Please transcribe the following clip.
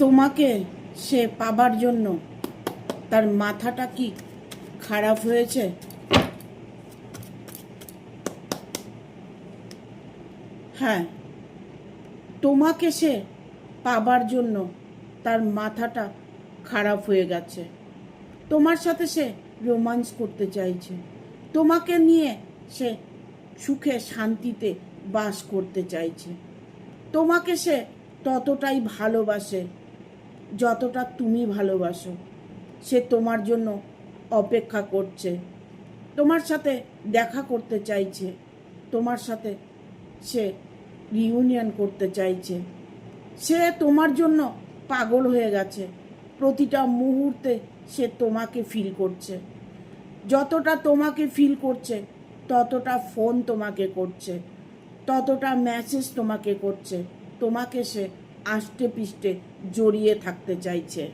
তোমাকে সে পাবার জন্য তার মাথাটা কি খারাপ হয়েছে? হ্যাঁ, তোমাকে সে পাবার জন্য তার মাথাটা খারাপ হয়ে গেছে। তোমার সাথে সে রোমান্স করতে চাইছে, তোমাকে নিয়ে সে সুখে শান্তিতে বাস করতে চাইছে। তোমাকে সে ততটাই ভালোবাসে যতটা তুমি ভালোবাসো। সে তোমার জন্য অপেক্ষা করছে, তোমার সাথে দেখা করতে চাইছে, তোমার সাথে সে রিউনিয়ন করতে চাইছে। সে তোমার জন্য পাগল হয়ে গেছে, প্রতিটা মুহূর্তে সে তোমাকে ফিল করছে। যতটা তোমাকে ফিল করছে ততটা ফোন তোমাকে করছে, ততটা মেসেজ তোমাকে করছে। তোমাকে সে আষ্টে পিষ্টে জড়িয়ে থাকতে চাইছে।